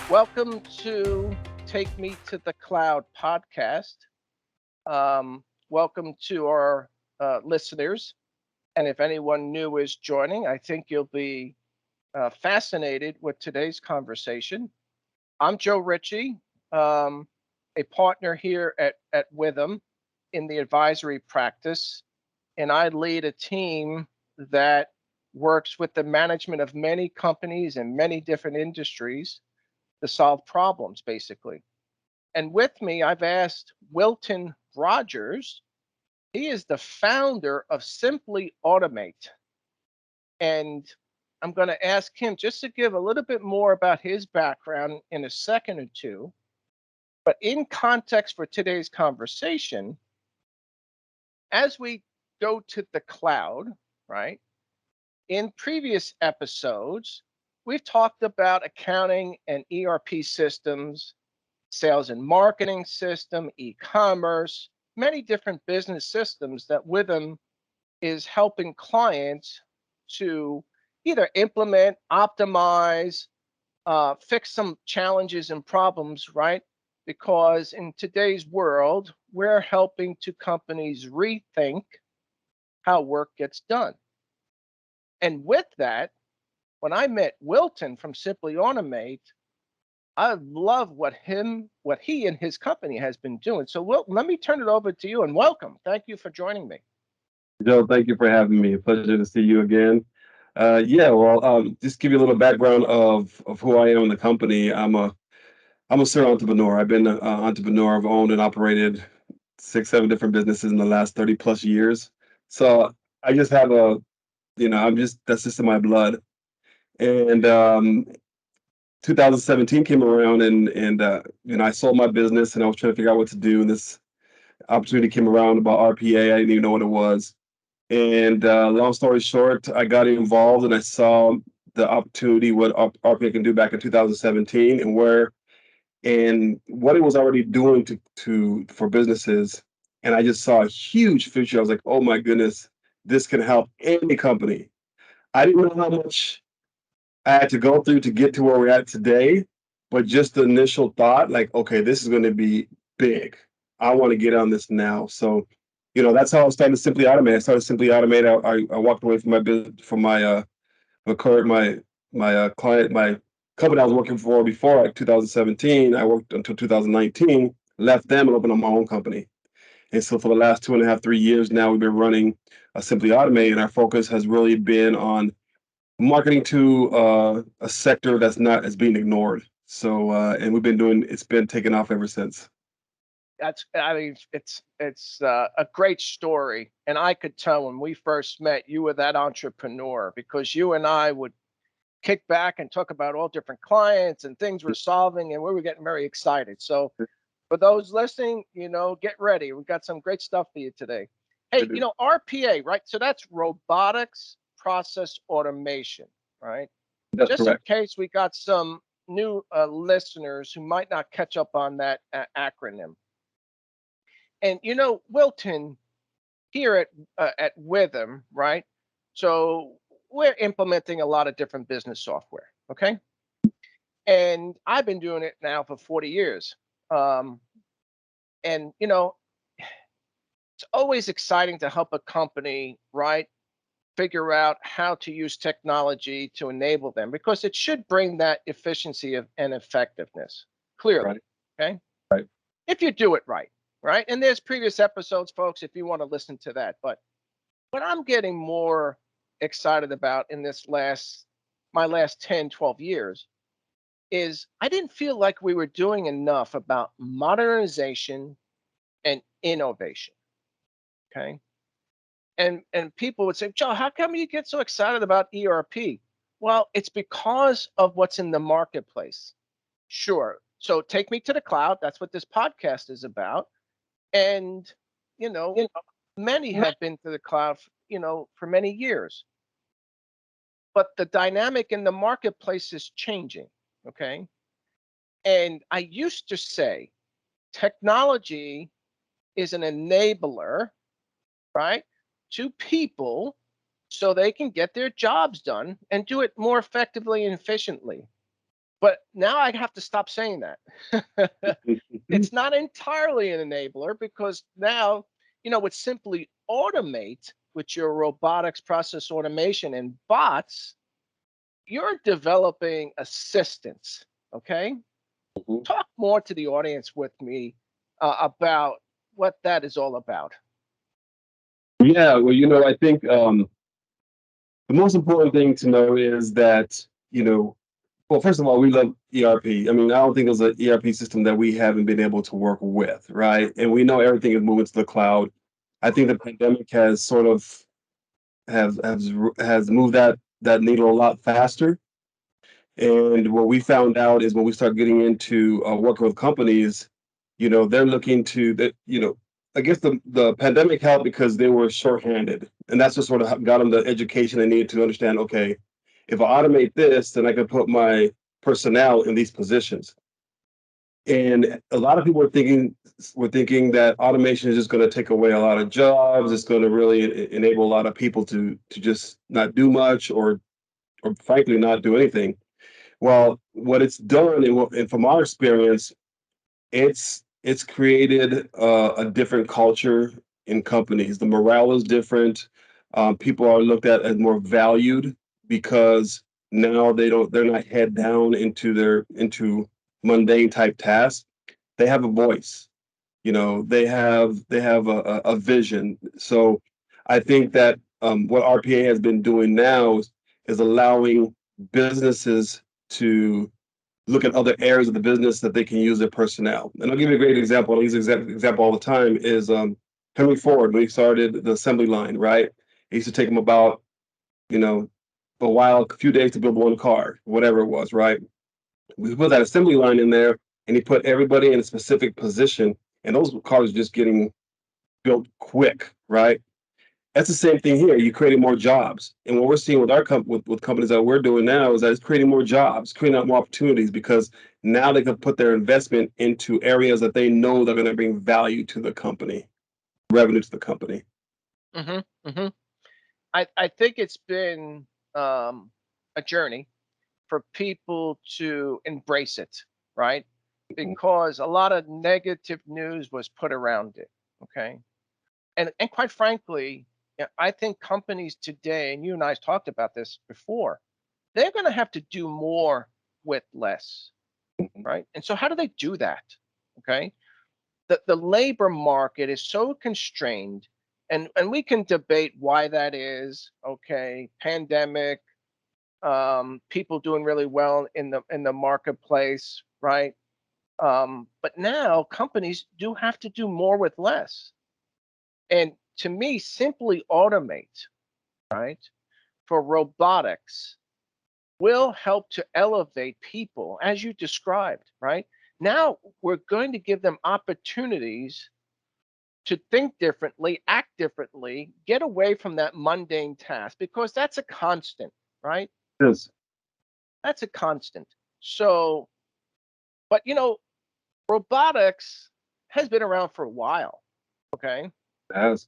Welcome to Take Me to the Cloud podcast. Welcome to our listeners. And if anyone new is joining, I think you'll be fascinated with today's conversation. I'm Joe Ritchie, um, a partner here at Witham in the advisory practice, and I lead a team that works with the management of many companies in many different industries to solve problems, basically. And with me, I've asked Wilton Rogers. He is the founder of Simply Automate. And I'm going to ask him just to give a little bit more about his background in a second or two. But in context for today's conversation, as we go to the cloud, right? In previous episodes, we've talked about accounting and ERP systems, sales and marketing system, e-commerce, many different business systems that Witham is helping clients to either implement, optimize, fix some challenges and problems, right? Because in today's world, we're helping to companies rethink how work gets done. And with that, when I met Wilton from Simply Automate, I love what he and his company has been doing. So, Wilton, let me turn it over to you and welcome. Thank you for joining me. Joe, thank you for having me. Pleasure to see you again. Just give you a little background of who I am in the company. I'm a serial entrepreneur. I've been an entrepreneur. I've owned and operated six, seven different businesses in the last 30 plus years. So I just have that's just in my blood. And 2017 came around, and I sold my business, and I was trying to figure out what to do. And this opportunity came around about RPA. I didn't even know what it was. And long story short, I got involved and I saw the opportunity what RPA can do back in 2017 and what it was already doing to for businesses. And I just saw a huge future. I was like, oh my goodness, this can help any company. I didn't know how much I had to go through to get to where we're at today, but just the initial thought, like, okay, this is going to be big. I want to get on this now. So, that's how I started Simply Automate. I started Simply Automate. I walked away from my business, from my current my client, my company I was working for before, like 2017. I worked until 2019. Left them and opened up my own company. And so for the last 2.5, 3 years now, we've been running Simply Automate, and our focus has really been on marketing to a sector that's not as being ignored. So and it's been taking off ever since. I mean, it's a great story, and I could tell when we first met, you were that entrepreneur because you and I would kick back and talk about all different clients and things we're solving, and we were getting very excited. So, for those listening, get ready. We've got some great stuff for you today. I Hey, do. RPA, right? So that's robotics process automation, right? That's Just in correct. case we got some new listeners who might not catch up on that acronym. And Wilton here at Witham, right? So we're implementing a lot of different business software, okay? And I've been doing it now for 40 years. Um, and it's always exciting to help a company, right, figure out how to use technology to enable them because it should bring that efficiency and effectiveness clearly, Right. okay? Right. If you do it right, right? And there's previous episodes, folks, if you want to listen to that. But what I'm getting more excited about in my last 10, 12 years is I didn't feel like we were doing enough about modernization and innovation. Okay. And people would say, Joe, how come you get so excited about ERP? Well, it's because of what's in the marketplace. Sure. So take me to the cloud. That's what this podcast is about. And, you know, many have been to the cloud, for many years. But the dynamic in the marketplace is changing. Okay. And I used to say technology is an enabler, right, to people so they can get their jobs done and do it more effectively and efficiently. But now I have to stop saying that. It's not entirely an enabler because now, with simply automate with your robotics process automation and bots, you're developing assistants. Okay. Talk more to the audience with me about what that is all about. Yeah, well, I think the most important thing to know is that, well, first of all, we love ERP. I mean, I don't think there's an ERP system that we haven't been able to work with, right? And we know everything is moving to the cloud. I think the pandemic has sort of has moved that needle a lot faster. And what we found out is when we start getting into working with companies, they're looking to that, I guess the pandemic helped because they were shorthanded. And that's just sort of got them the education they needed to understand, okay, if I automate this, then I can put my personnel in these positions. And a lot of people were thinking that automation is just going to take away a lot of jobs. It's going to really enable a lot of people to just not do much or frankly not do anything. Well, what it's done, and from our experience, it's created a different culture in companies. The morale is different. People are looked at as more valued because now they're not head down into mundane type tasks. They have a voice. They have a vision. So I think that what RPA has been doing now is allowing businesses to look at other areas of the business that they can use their personnel. And I'll give you a great example. I use example all the time is Henry Ford when he started the assembly line, right? It used to take him about, you know, a few days to build one car, whatever it was, right? We put that assembly line in there and he put everybody in a specific position and those cars are just getting built quick, right? That's the same thing here. You're creating more jobs, and what we're seeing with with companies that we're doing now is that it's creating more jobs, creating out more opportunities because now they can put their investment into areas that they know they're going to bring value to the company, revenue to the company. Hmm. Hmm. I think it's been a journey for people to embrace it, right? Because a lot of negative news was put around it. Okay. And quite frankly, yeah, I think companies today, and you and I have talked about this before, they're going to have to do more with less, right? And so, how do they do that? Okay, the labor market is so constrained, and we can debate why that is. Okay, pandemic, people doing really well in the marketplace, right? But now companies do have to do more with less. And to me, simply automate, right, for robotics will help to elevate people, as you described, right? Now we're going to give them opportunities to think differently, act differently, get away from that mundane task because that's a constant, right? Yes, That's a constant. So, but robotics has been around for a while. Okay. yes,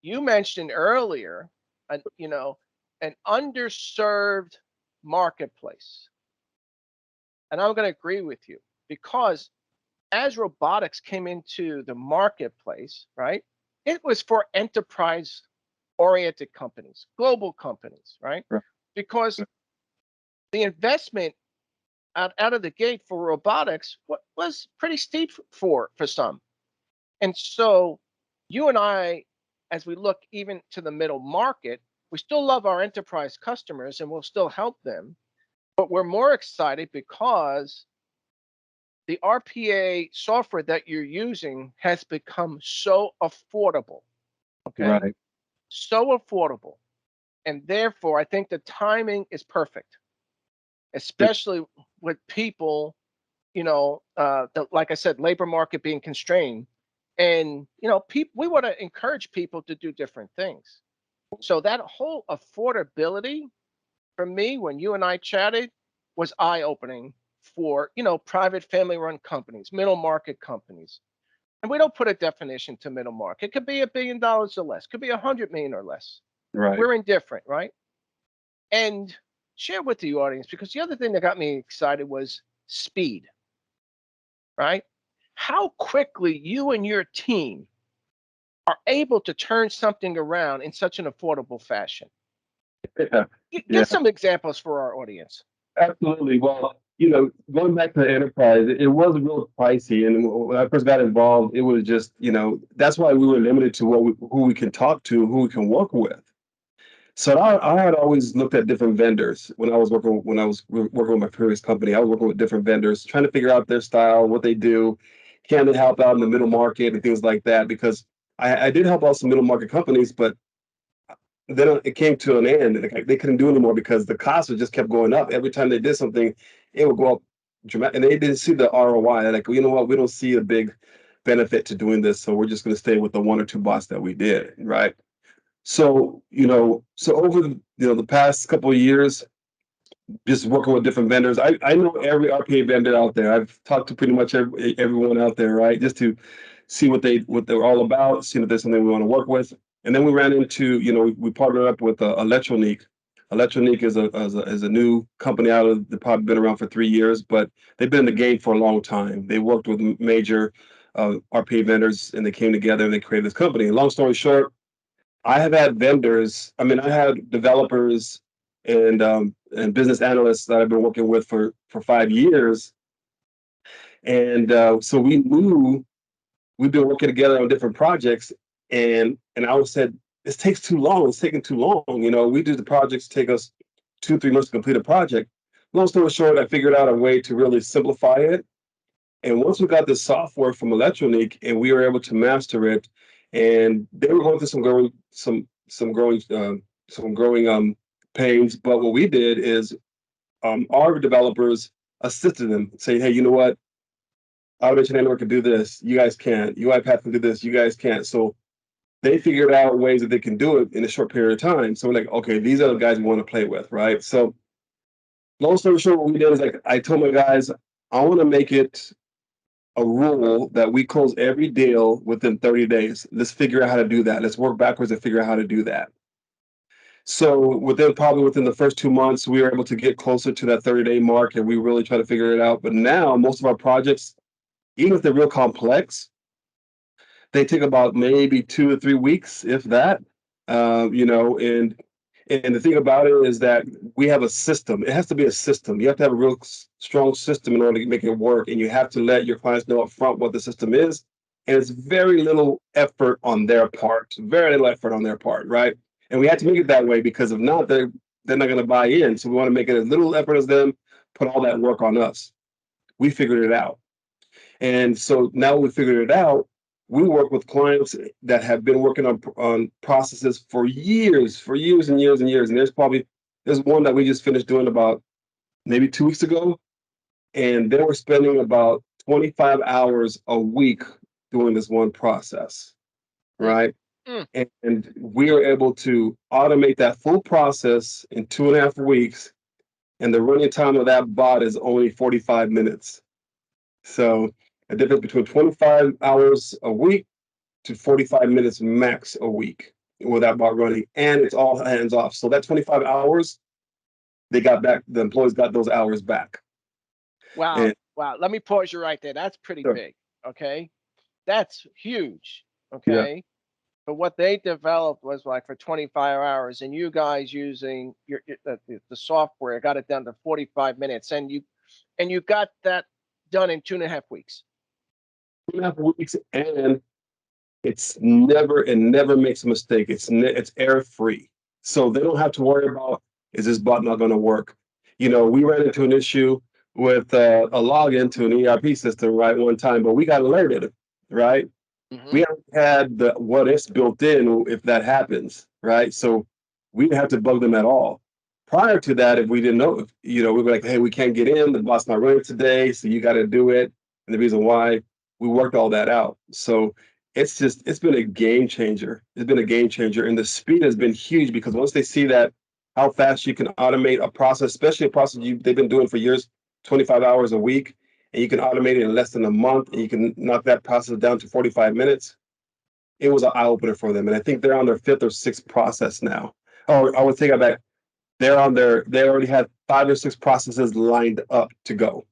You mentioned earlier, an underserved marketplace. And I'm going to agree with you because as robotics came into the marketplace, right, it was for enterprise oriented companies, global companies, right? right, Because the investment out of the gate for robotics was pretty steep for some. And so you and I, as we look even to the middle market, we still love our enterprise customers and we'll still help them. But we're more excited because the RPA software that you're using has become so affordable. Okay. right. So affordable. And therefore, I think the timing is perfect, especially with people, like I said, labor market being constrained. And, people, we want to encourage people to do different things. So that whole affordability for me, when you and I chatted, was eye opening for, private family run companies, middle market companies. And we don't put a definition to middle market. It could be $1 billion or less, could be 100 million or less. Right. We're indifferent, right? And share with the audience, because the other thing that got me excited was speed, right? How quickly you and your team are able to turn something around in such an affordable fashion. Yeah, Get yeah, some examples for our audience. absolutely. Well, going back to the enterprise, it was real pricey, and when I first got involved, it was just, that's why we were limited to who we can talk to, who we can work with. So I had always looked at different vendors when I was working with my previous company. I was working with different vendors, trying to figure out their style, what they do, can they help out in the middle market and things like that. Because I did help out some middle market companies, but then it came to an end. Like, they couldn't do anymore because the costs just kept going up. Every time they did something, it would go up dramatic, and they didn't see the ROI. They're like, well, you know what, we don't see a big benefit to doing this, so we're just going to stay with the one or two bots that we did, right? So, so over the past couple of years, just working with different vendors, I know every RPA vendor out there. I've talked to pretty much everyone out there, right? Just to see what they're all about, see if there's something we want to work with. And then we ran into, we partnered up with Electronique. Electronique is a new company out of the probably been around for 3 years, but they've been in the game for a long time. They worked with major RPA vendors, and they came together and they created this company. And long story short, I have had vendors. I mean, I had developers and business analysts that I've been working with for 5 years, and so we've been working together on different projects, and I always said this takes too long. It's taking too long. We do the projects take us 2 3 months to complete a project. Long story short, I figured out a way to really simplify it, and once we got this software from Electronic and we were able to master it, and they were going through some growing pains. But what we did is our developers assisted them, saying, "Hey, you know what? Automation Network can do this. You guys can't. UiPath can do this. You guys can't." So they figured out ways that they can do it in a short period of time. So we're like, okay, these are the guys we want to play with, right? So long story short, what we did is, like, I told my guys, I want to make it a rule that we close every deal within 30 days. Let's figure out how to do that. Let's work backwards and figure out how to do that. So within the first 2 months, we were able to get closer to that 30-day mark, and we really try to figure it out. But now most of our projects, even if they're real complex, they take about maybe 2 to 3 weeks, if that. And the thing about it is that we have a system. It has to be a system. You have to have a real strong system in order to make it work, and you have to let your clients know up front what the system is. And it's very little effort on their part, very little effort on their part, right? And we had to make it that way because if not, they're not going to buy in. So we want to make it as little effort as them, put all that work on us. We figured it out. And so now we figured it out, we work with clients that have been working on processes for years and years and years. And there's one that we just finished doing about maybe 2 weeks ago, and they were spending about 25 hours a week doing this one process, Mm, right? mm. And we are able to automate that full process in 2.5 weeks, and the running time of that bot is only 45 minutes. So a difference between 25 hours a week to 45 minutes max a week with that bot running, and it's all hands off. So that 25 hours, the employees got those hours back. Wow. And Wow. Let me pause you right there. That's pretty sure, big. Okay. That's huge. yeah, Okay. But what they developed was like for 25 hours, and you guys using the software got it down to 45 minutes, and you got that done in 2.5 weeks. 2.5 weeks, and it never makes a mistake. It's error free, so they don't have to worry about, is this bot not going to work. We ran into an issue with a login to an ERP system, right, one time, but we got alerted, right? We Hmm. haven't had the what ifs built in if that happens, right? So we didn't have to bug them at all. Prior to that, if we didn't know, we were like, hey, we can't get in, the bot's not running today, so you got to do it. And the reason why, we worked all that out. So it's been a game changer. It's been a game changer. And the speed has been huge because once they see that, how fast you can automate a process, especially a process they've been doing for years, 25 hours a week, and you can automate it in less than a month, and you can knock that process down to 45 minutes. It was an eye opener for them. And I think they're on their fifth or sixth process now. Oh, I would take that back. they already had 5 or 6 processes lined up to go.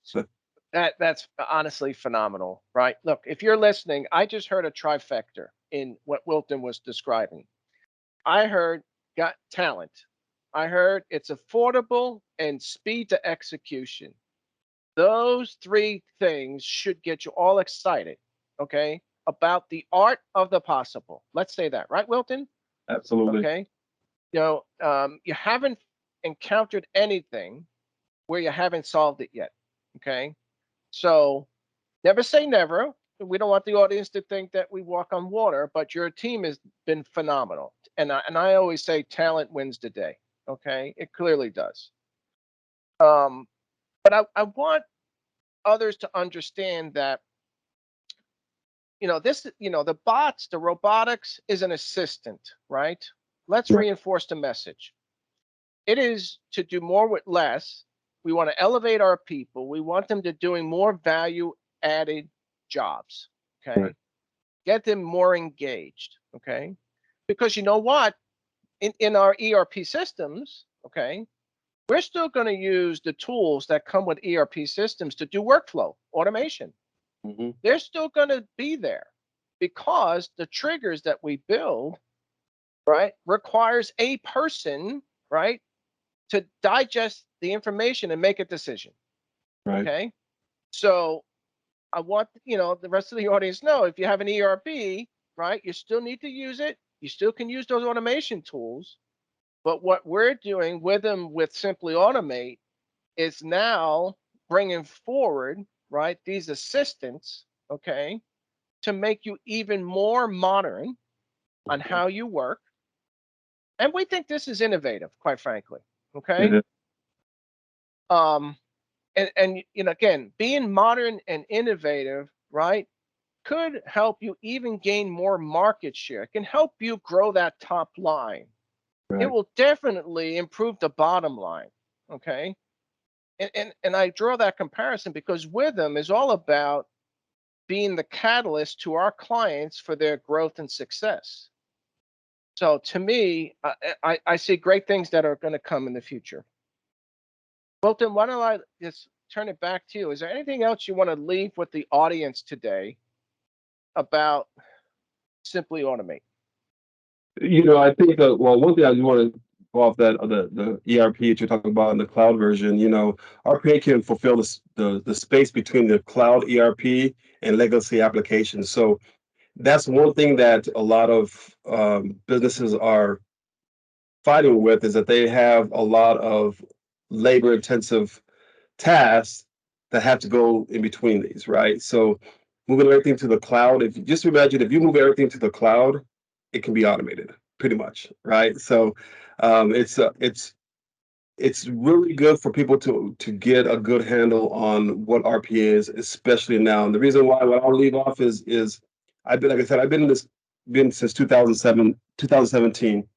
So, That's honestly phenomenal, right? Look, if you're listening, I just heard a trifecta in what Wilton was describing. I heard got talent. I heard it's affordable and speed to execution. Those three things should get you all excited, okay, about the art of the possible. Let's say that, right, Wilton? absolutely. Okay. You haven't encountered anything where you haven't solved it yet. Okay. So never say never. We don't want the audience to think that we walk on water, but your team has been phenomenal. And I always say talent wins the day. Okay. It clearly does. Um, but I want others to understand that, the bots, the robotics is an assistant, right? Let's Right. reinforce the message. It is to do more with less. We want to elevate our people. We want them to doing more value added jobs. Right. Okay. Get them more engaged. Okay. Because you know what? In our ERP systems, okay, we're still going to use the tools that come with ERP systems to do workflow automation. Hmm. They're still going to be there because the triggers that we build, right, requires a person, right, to digest the information and make a decision. Right. Okay. So I want, the rest of the audience know if you have an ERP, right, you still need to use it. You still can use those automation tools. But what we're doing with them with Simply Automate is now bringing forward, right, these assistants, okay, to make you even more modern on how you work. And we think this is innovative, quite frankly. It Okay. is. Um, and again, being modern and innovative, right, could help you even gain more market share. It can help you grow that top line. It Right. will definitely improve the bottom line. Okay. And I draw that comparison because Rhythm is all about being the catalyst to our clients for their growth and success. So to me, I see great things that are going to come in the future. Wilton, why don't I just turn it back to you? Is there anything else you want to leave with the audience today about Simply Automate? I think well, one thing I just want to go off that the ERP that you're talking about in the cloud version. RPA can fulfill the space between the cloud ERP and legacy applications. So that's one thing that a lot of businesses are fighting with, is that they have a lot of labor intensive tasks that have to go in between these, right? So moving everything to the cloud, if you just imagine, if you move everything to the cloud, it can be automated pretty much, right? So it's really good for people to get a good handle on what RPA is, especially now. And the reason why what I'll leave off is I've been, like I said, I've been since 2007, 2017.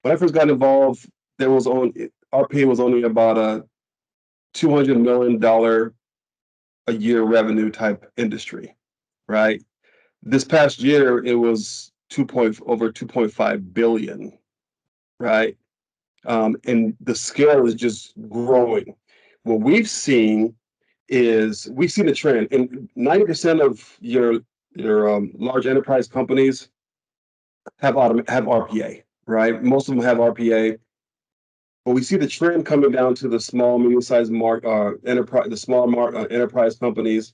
When I first got involved, there was only RPA was only about a $200 million a year revenue type industry, right? This past year, it was over 2.5 billion, right? And the scale is just growing. What we've seen a trend, and 90% of your large enterprise companies have RPA, right? Most of them have RPA, but we see the trend coming down to the small, medium-sized enterprise, enterprise companies,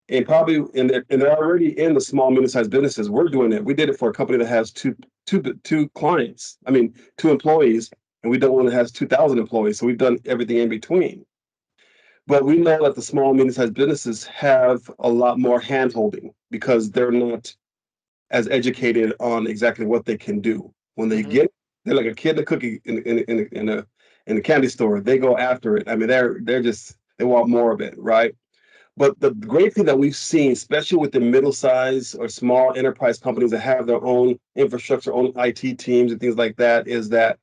and probably and they're already in the small, medium-sized businesses. We're doing it. We did it for a company that has two clients. I mean, 2 employees, and we done one that has 2,000 employees. So we've done everything in between. But we know that the small, medium-sized businesses have a lot more hand-holding because they're not as educated on exactly what they can do. When they Hmm. get, they're like a kid in a cookie in a candy store. They go after it. I mean, they want more of it, right? But the great thing that we've seen, especially with the middle-sized or small enterprise companies that have their own infrastructure, own IT teams and things like that, is that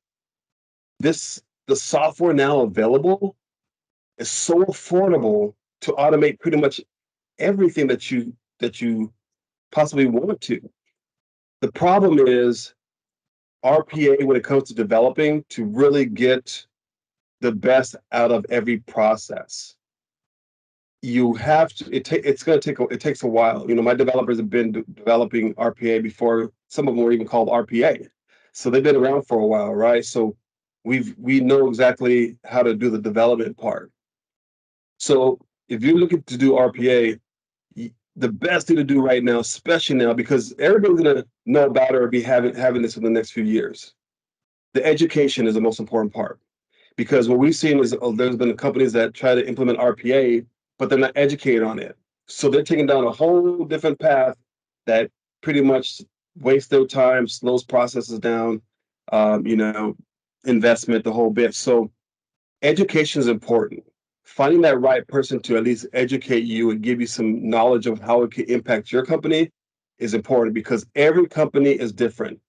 the software now available is so affordable to automate pretty much everything that you possibly want to. The problem is RPA when it comes to developing to really get the best out of every process. You have to. It's going to take. It takes a while. My developers have been developing RPA before. Some of them were even called RPA, so they've been around for a while, right? So we know exactly how to do the development part. So if you're looking to do RPA, the best thing to do right now, especially now, because everybody's going to know about it or be having this in the next few years. The education is the most important part, because what we've seen is there's been companies that try to implement RPA, but they're not educated on it. So they're taking down a whole different path that pretty much wastes their time, slows processes down, um, you know, investment, the whole bit. So education is important. Finding that right person to at least educate you and give you some knowledge of how it can impact your company is important, because every company is different.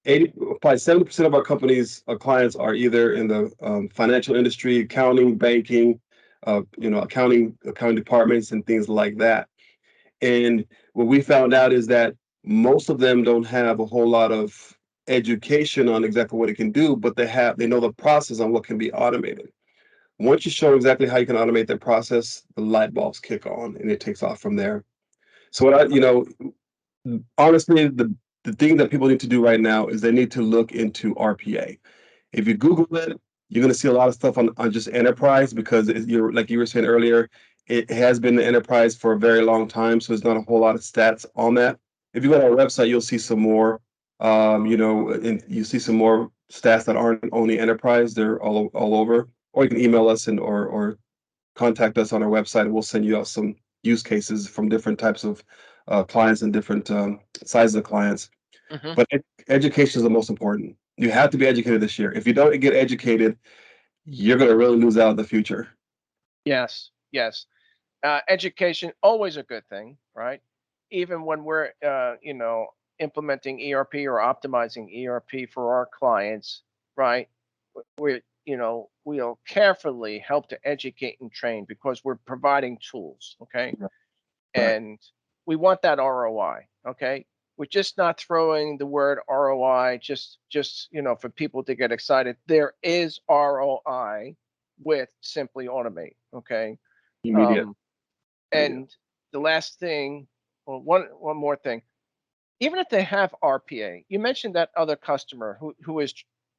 80, probably 70% of our companies, our clients are either in the financial industry, accounting, banking, accounting departments and things like that. And what we found out is that most of them don't have a whole lot of education on exactly what it can do, but they know the process on what can be automated. Once you show exactly how you can automate that process, the light bulbs kick on and it takes off from there. So honestly, the thing that people need to do right now is they need to look into RPA. If you Google it, you're going to see a lot of stuff on just enterprise, because you're like you were saying earlier, it has been the enterprise for a very long time, so there's not a whole lot of stats on that. If you go to our website, you'll see some more, and you see some more stats that aren't only enterprise; they're all over. Or you can email us or contact us on our website, and we'll send you out some use cases from different types of clients and different sizes of clients. Hmm. But education is the most important. You have to be educated this year. If you don't get educated, you're going to really lose out in the future. Yes, yes. Education always a good thing, right? Even when we're implementing ERP or optimizing ERP for our clients, right? We'll carefully help to educate and train because we're providing tools, okay? Right. Right. And we want that ROI, okay? We're just not throwing the word ROI just for people to get excited. There is ROI with Simply Automate, okay? Immediate. Um, Immediate. and the last thing, well, one more thing. Even if they have RPA, you mentioned that other customer who is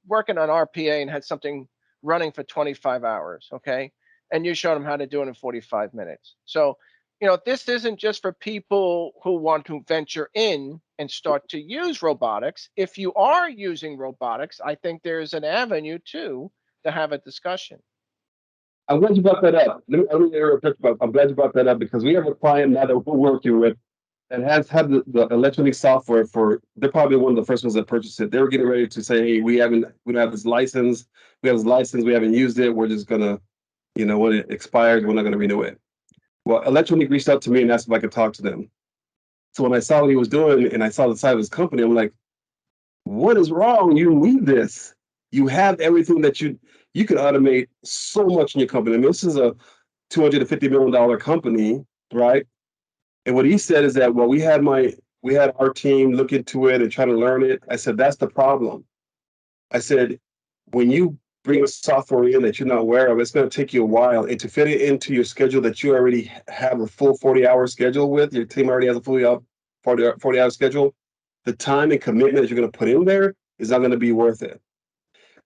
working on RPA and had something running for 25 hours, okay? And you showed them how to do it in 45 minutes. So, this isn't just for people who want to venture in and start to use robotics. If you are using robotics, I think there's an avenue too to have a discussion. I'm glad you brought that up. Let me interrupt you. I'm glad you brought that up, because we have a client now that we're working with that has had the electronic software for. They're probably one of the first ones that purchased it. They were getting ready to say, "Hey, we don't have this license. We have this license. We haven't used it. We're just gonna, when it expires, we're not gonna renew it." Well, Electronic reached out to me and asked if I could talk to them. So when I saw what he was doing and I saw the side of his company, I'm like, what is wrong? You need this. You have everything that you could automate so much in your company. I mean, this is a $250 million company, right? And what he said is that, well, we had our team look into it and try to learn it. I said, that's the problem. I said, when you bring software in that you're not aware of, it's going to take you a while. And to fit it into your schedule that you already have a full 40-hour schedule with, your team already has a fully 40-hour schedule, the time and commitment that you're going to put in there is not going to be worth it.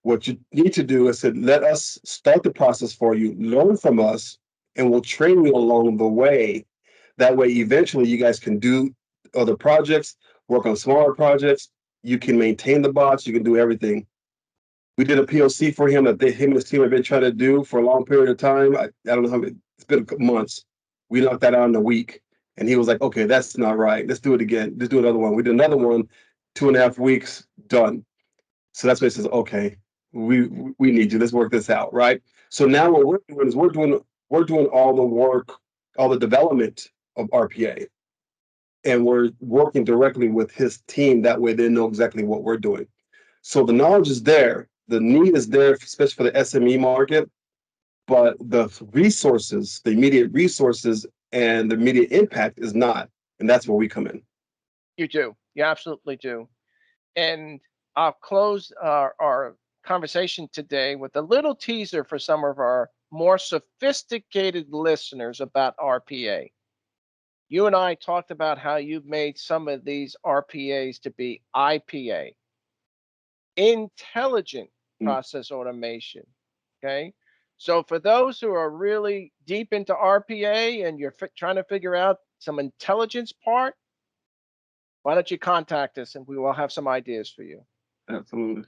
What you need to do is to let us start the process for you, learn from us, and we'll train you along the way. That way, eventually, you guys can do other projects, work on smaller projects. You can maintain the bots, you can do everything. We did a POC for him that him and his team have been trying to do for a long period of time. I don't know how many, it's been months. We knocked that out in a week. And he was like, okay, that's not right. Let's do it again. Let's do another one. We did another one, 2.5 weeks, done. So that's why he says, okay, we need you. Let's work this out, right? So now what we're doing is we're doing all the work, all the development of RPA, and we're working directly with his team. That way, they know exactly what we're doing. So the knowledge is there, the need is there, especially for the SME market, but the resources, the immediate resources, and the immediate impact is not, and that's where we come in. You do. You absolutely do. And I'll close our conversation today with a little teaser for some of our more sophisticated listeners about RPA. You and I talked about how you've made some of these RPAs to be IPA, intelligent Mm, process automation. Okay. So for those who are really deep into RPA and you're trying to figure out some intelligence part, why don't you contact us and we will have some ideas for you. absolutely.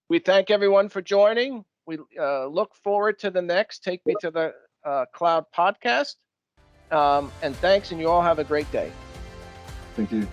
We thank everyone for joining. We look forward to the next Take Me to the Cloud podcast. And thanks, and you all have a great day. Thank you.